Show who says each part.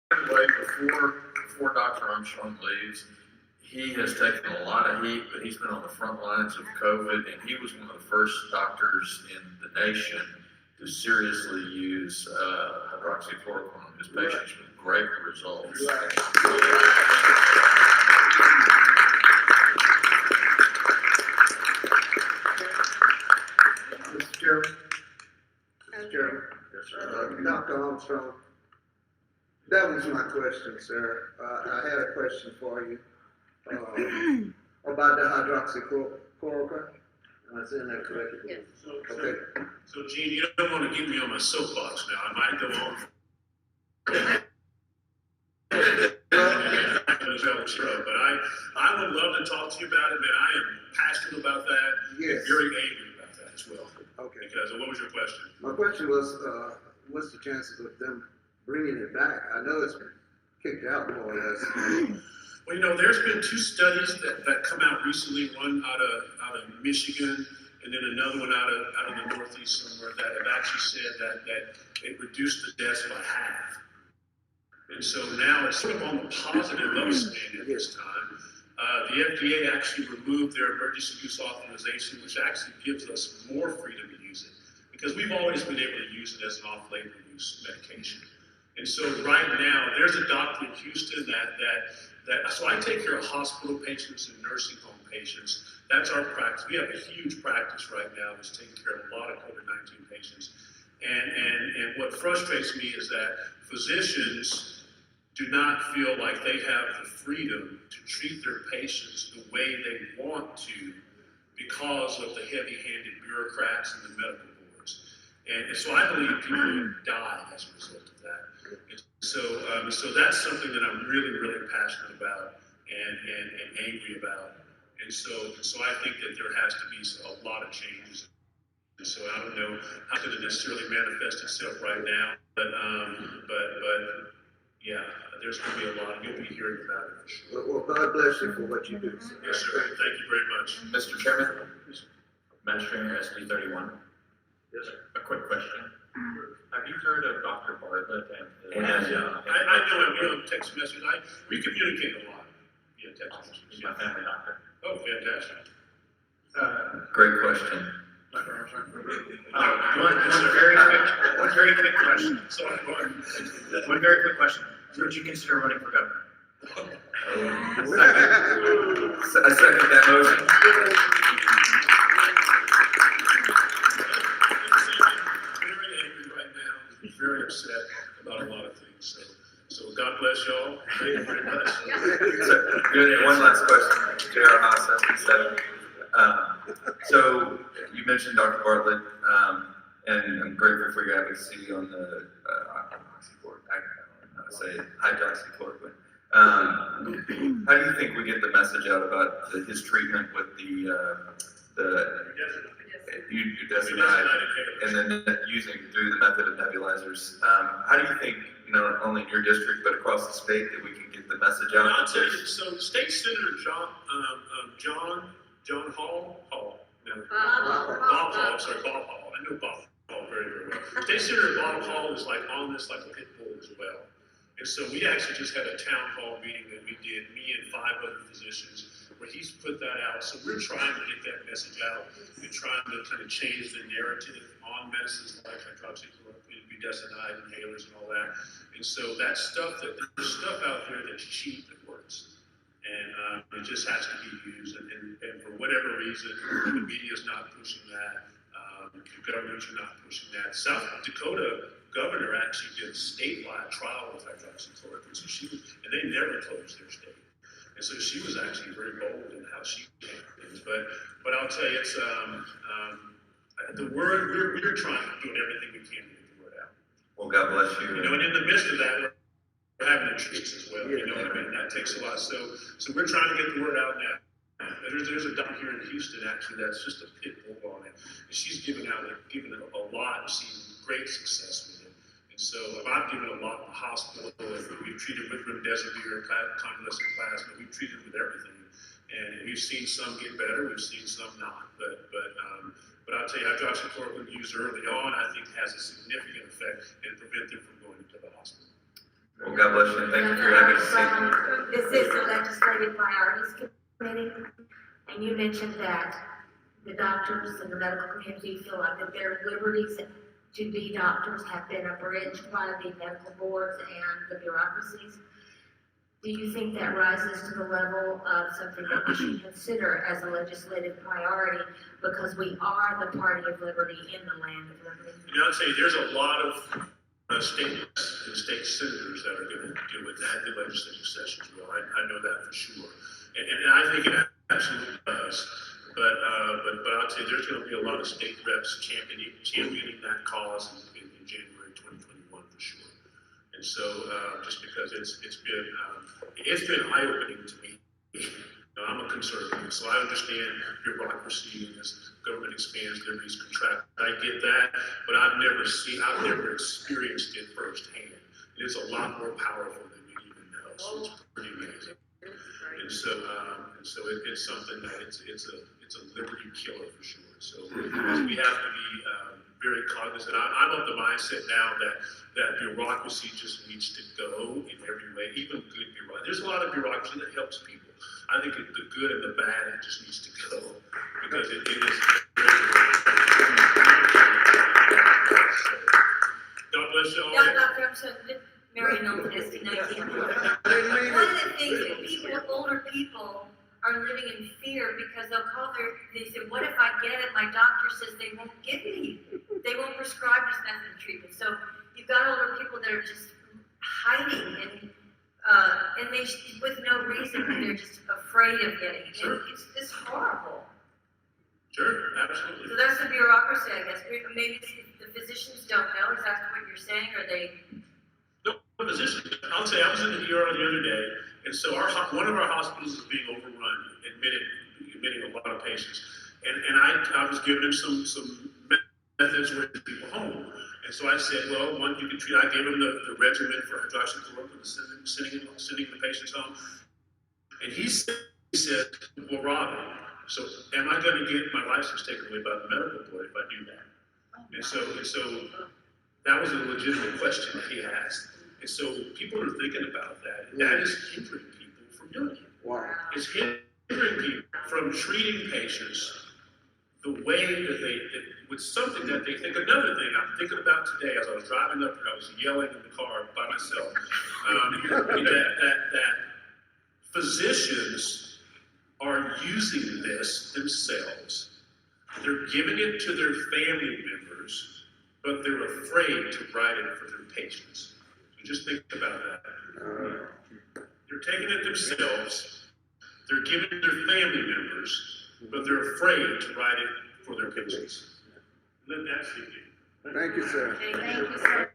Speaker 1: the way, before Dr. Armstrong leaves, he has taken a lot of heat, but he's been on the front lines of COVID, and he was one of the first doctors in the nation to seriously use hydroxychloroquine on his patients with great results.
Speaker 2: Mr. Chairman. Mr. Chairman.
Speaker 1: Yes, sir.
Speaker 2: Dr. Armstrong, that was my question, sir. I had a question for you about the hydroxychloroquine. Am I saying that correctly?
Speaker 3: Yes.
Speaker 2: Okay.
Speaker 4: So Gene, you don't want to get me on my soapbox now. I might go on. But I would love to talk to you about it, man. I am passionate about that.
Speaker 2: Yes.
Speaker 4: Very angry about that as well.
Speaker 2: Okay.
Speaker 4: Because what was your question?
Speaker 2: My question was, what's the chances of them bringing it back? I know it's been kicked out more or less.
Speaker 4: Well, you know, there's been two studies that come out recently, one out of Michigan, and then another one out of the Northeast somewhere, that have actually said that it reduced the deaths by half. And so now it's sort of on the positive upswing at this time. The FDA actually removed their emergency use authorization, which actually gives us more freedom to use it, because we've always been able to use it as an off-label use medication. And so right now, there's a doctor in Houston so I take care of hospital patients and nursing home patients. That's our practice. We have a huge practice right now that's taking care of a lot of COVID-19 patients. And what frustrates me is that physicians do not feel like they have the freedom to treat their patients the way they want to because of the heavy-handed bureaucrats and the medical boards. And so I believe people have died as a result of that. And so that's something that I'm really, really passionate about and angry about. And so I think that there has to be a lot of changes. And so I don't know how it necessarily manifest itself right now, but yeah, there's going to be a lot. You'll be hearing about it for sure.
Speaker 2: Well, God bless you for what you do.
Speaker 4: Yes, sir. Thank you very much.
Speaker 1: Mr. Chairman, Master SD 31.
Speaker 4: Yes, sir.
Speaker 1: A quick question. Have you heard of Dr. Bartlett and
Speaker 4: I know him. We don't text messages. We communicate a lot via text messages.
Speaker 1: He's my family doctor.
Speaker 4: Oh, fantastic.
Speaker 1: Great question.
Speaker 5: One very quick question.
Speaker 4: Sorry, Mark.
Speaker 5: One very quick question. Would you consider running for governor?
Speaker 1: I second that motion.
Speaker 4: Very angry right now. Very upset about a lot of things. So God bless y'all. Thank you very much.
Speaker 1: Good. One last question, J.R. Haas, 77. So you mentioned Dr. Bartlett, and I'm grateful for your advocacy on the hydroxychloroquine. How do you think we get the message out about his treatment with the budesonide, and then using through the method of nebulizers? How do you think, not only in your district but across the state, that we can get the message out?
Speaker 4: I'll tell you, so State Senator Bob Hall. I know Bob Hall very, very well. State Senator Bob Hall is on this like a pit bull as well. And so we actually just had a town hall meeting that we did, me and 5 other physicians, where he's put that out. So we're trying to get that message out and trying to kind of change the narrative on medicines like hydroxychloroquine, budesonide, inhalers, and all that. And so that stuff, there's stuff out there that's cheap that works. And it just has to be used. And for whatever reason, the media's not pushing that. The governments are not pushing that. South Dakota governor actually did a statewide trial with hydroxychloroquine. So and they never closed their state. And so she was actually very bold in how she did things. But I'll tell you, it's the word, we're trying to do everything we can to get the word out.
Speaker 1: Well, God bless you.
Speaker 4: And in the midst of that, we're having retreats as well. You know what I mean? That takes a lot. So we're trying to get the word out now. There's a doc here in Houston actually that's just a pit bull on it, and she's given it a lot and seen great success with it. And so I've given a lot in the hospital. We've treated with remdesivir, convalescent plasma. We've treated with everything, and we've seen some get better. We've seen some not. But I'll tell you, hydroxychloroquine used early on, I think, has a significant effect and prevent them from going into the hospital.
Speaker 1: Well, God bless you, and thank you for having us.
Speaker 3: This is the Legislative Priorities Committee, and you mentioned that the doctors and the medical community feel like that their liberties to be doctors have been abridged by the medical boards and the bureaucracies. Do you think that rises to the level of something that we should consider as a legislative priority because we are the party of liberty in the land of liberty?
Speaker 4: And I'll tell you, there's a lot of state reps and state senators that are going to deal with that in legislative sessions. Well, I know that for sure, and I think it absolutely does. But I'll tell you, there's going to be a lot of state reps championing that cause in January 2021 for sure. And so, just because it's been eye-opening to me. You know, I'm a conservative, so I understand bureaucracy and as government expands liberties, contract. I get that, but I've never experienced it firsthand. And it's a lot more powerful than we even know. So it's pretty amazing. And so it's something that it's a liberty killer for sure. So we have to be very cognizant. I'm of the mindset now that bureaucracy just needs to go in every way, even good bureaucracy. There's a lot of bureaucracy that helps people. I think the good and the bad, it just needs to go because it is. God bless you all.
Speaker 3: Yeah, Dr. Armstrong, Mary Milton is 19. One of the things that older people are living in fear because they say, what if I get it? My doctor says they won't give me. They won't prescribe this method of treatment. So you've got older people that are just hiding and they with no reason, they're just afraid of getting it.
Speaker 4: Sure.
Speaker 3: It's horrible.
Speaker 4: Sure, absolutely.
Speaker 3: So that's the bureaucracy, I guess. Maybe the physicians don't know. Is that what you're saying? Or they?
Speaker 4: No, physicians. I'll say I was in the ER the other day, and so one of our hospitals is being overrun, admitting a lot of patients, and I was giving them some methods where to people home. And so I said, well, one you can treat. I gave him the regimen for hydroxychloroquine, sending the patients home. And he said, well, Robin, so am I going to get my license taken away by the medical board if I do that? And so that was a legitimate question that he asked. And so people are thinking about that. And that is hindering people from doing it.
Speaker 2: Wow.
Speaker 4: It's hindering people from treating patients the way that with something that they think. Another thing I'm thinking about today, as I was driving up here, I was yelling in the car by myself, that physicians are using this themselves. They're giving it to their family members, but they're afraid to write it for their patients. So just think about that. They're taking it themselves, they're giving it to their family members, but they're afraid to write it for their patients. Let that sink in.
Speaker 2: Thank you, sir.
Speaker 3: Thank you, sir.